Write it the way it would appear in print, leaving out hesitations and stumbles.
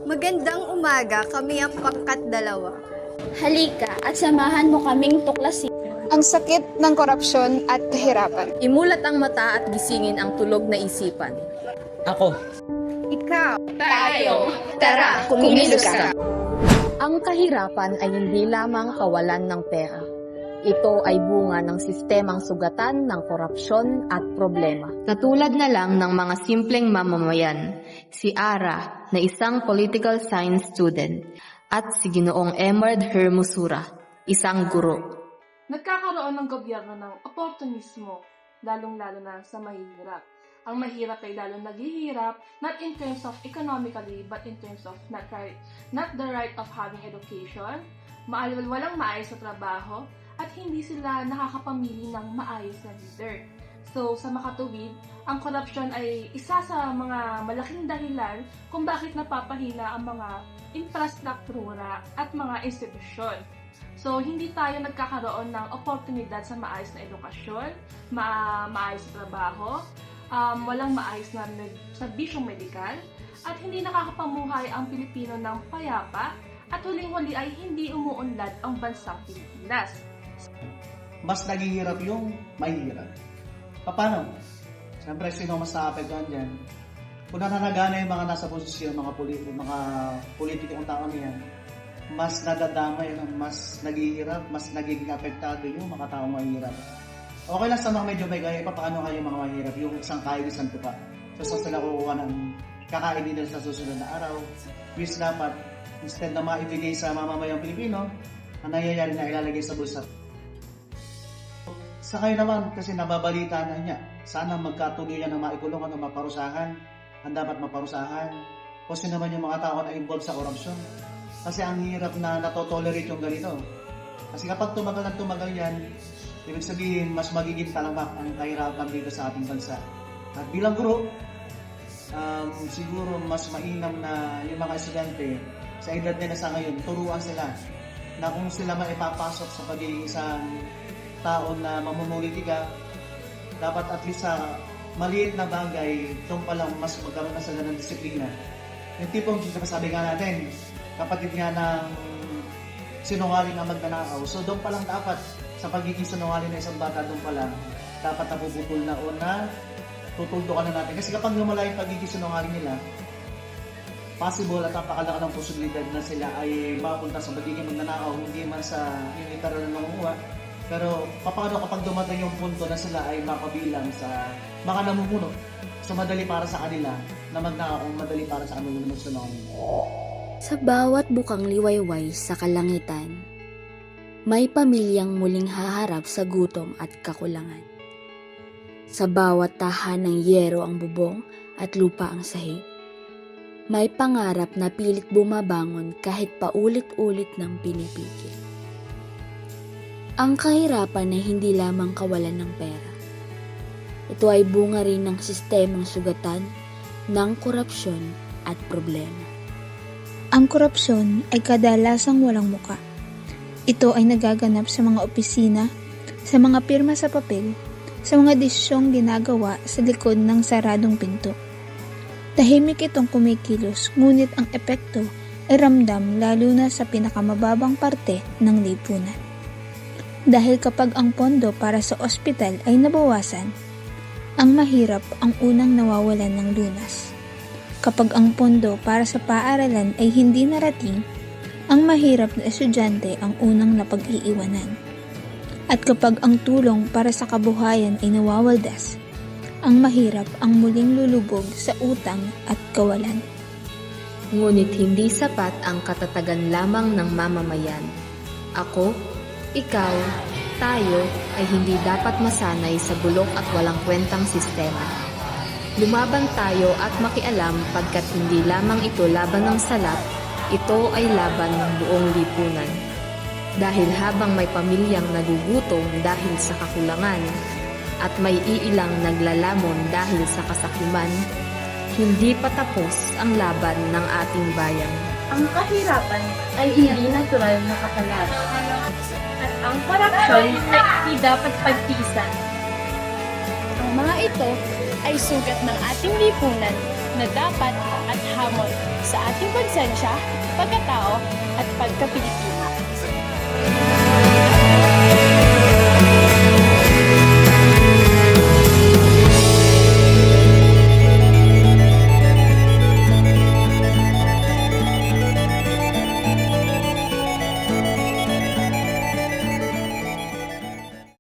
Magandang umaga, kami ang pangkat dalawa. Halika at samahan mo kaming tuklasin Ang sakit ng korupsyon at kahirapan. Imulat ang mata at gisingin ang tulog na isipan. Ako. Ikaw, tayo. Tara, kumilos ka. Ang kahirapan ay hindi lamang kawalan ng pera. Ito ay bunga ng sistemang sugatan ng korupsyon at problema. Katulad na lang ng mga simpleng mamamayan, si Ara na isang political science student at si Ginoong Emard Hermosura, isang guro. Nagkakaroon ng gobyerno ng oportunismo, lalong-lalo na sa mahihirap. Ang mahirap ay lalong naghihirap, not in terms of economically, but in terms of not the right of having education, walang maayos sa trabaho, at hindi sila nakakapamili ng maayos na leader. So, sa makatuwid, ang korupsyon ay isa sa mga malaking dahilan kung bakit napapahina ang mga infrastruktura at mga institusyon. So, hindi tayo nagkakaroon ng oportunidad sa maayos na edukasyon, maayos na trabaho, walang maayos na serbisyong medikal, at hindi nakakapamuhay ang Pilipino ng payapa, at huling-huli ay hindi umuunlad ang bansang Pilipinas. Mas naghihirap yung mahihirap. Paano? Siyempre, sino mas naapektuhan dyan? Kung nananagana yung mga nasa posisyon, mga politikong tao niyan, mas nadadamay, mas naghihirap, mas nagiging apektado yung mga taong mahihirap. Okay lang sa mga medyo may gaya, paano kayo mga mahihirap? Yung isang kayo, isang tuka. So, sa sila kukuha ng kakainin nila sa susunod na araw, which dapat, instead na maibigay sa mamamayang Pilipino, ang nangyayari na ilalagay sa bulsa. Sa kayo naman, kasi nababalita na niya, sana magkatuloy yan na maikulungan o maparusahan, ang dapat maparusahan. O sino naman yung mga tao na involved sa korupsyon. Kasi ang hirap na natotolerate yung ganito. Kasi kapag tumagal ng tumagal yan, ibig sabihin, mas magiging talamak ang kahirapan dito sa ating bansa. At bilang guro, siguro mas mainam na yung mga estudyante, sa edad nila sa ngayon, turuan sila na kung sila maipapasok sa pagiging isang tao na mamumulitika, dapat at least sa maliit na bagay, doon pa lang mas magkaroon na sila ng disiplina. Yung tipong sabi nga natin, kapatid nga ng sinungaling na magnanakaw. So doon pa lang dapat, sa pagiging sinungaling na isang bata, doon pa lang, dapat napuputol na o na tutuldukan na natin. Kasi kapag lumala yung pagiging sinungaling nila, possible at napakalaki ng posibilidad na sila ay mapunta sa pagiging magnanakaw, hindi man sa yung literal na nangunguha. Pero paano kapag dumating yung punto na sila ay mapabilang sa mga namumuno? So madali para sa kanila na magnakaw, madali para sa kanila na magsunungaling. Sa bawat bukang liwayway sa kalangitan, may pamilyang muling haharap sa gutom at kakulangan. Sa bawat tahanang yero ang bubong at lupa ang sahig, may pangarap na pilit bumabangon kahit paulit-ulit ng pinipigil. Ang kahirapan ay hindi lamang kawalan ng pera. Ito ay bunga rin ng sistemang sugatan ng korupsyon at problema. Ang korupsyon ay kadalasang walang muka. Ito ay nagaganap sa mga opisina, sa mga pirma sa papel, sa mga desisyong ginagawa sa likod ng saradong pinto. Tahimik itong kumikilos, ngunit ang epekto ay ramdam lalo na sa pinakamababang parte ng lipunan. Dahil kapag ang pondo para sa ospital ay nabawasan, ang mahirap ang unang nawawalan ng lunas. Kapag ang pondo para sa paaralan ay hindi narating, ang mahirap na estudyante ang unang napag-iiwanan. At kapag ang tulong para sa kabuhayan ay nawawaldas, ang mahirap ang muling lulubog sa utang at kawalan. Ngunit hindi sapat ang katatagan lamang ng mamamayan. Ako, ikaw, tayo ay hindi dapat masanay sa bulok at walang kwentang sistema. Lumaban tayo at makialam pagkat hindi lamang ito laban ng salat, ito ay laban ng buong lipunan. Dahil habang may pamilyang nagugutom dahil sa kakulangan at may iilang naglalamon dahil sa kasakiman, hindi pa tapos ang laban ng ating bayan. Ang kahirapan ay hindi natural na kapalaran. At ang korupsyon ay hindi dapat pagtiisan. Ang mga ito ay sugat ng ating lipunan na dapat at hamon sa ating konsensya, pagkatao, at pagka-Pilipino.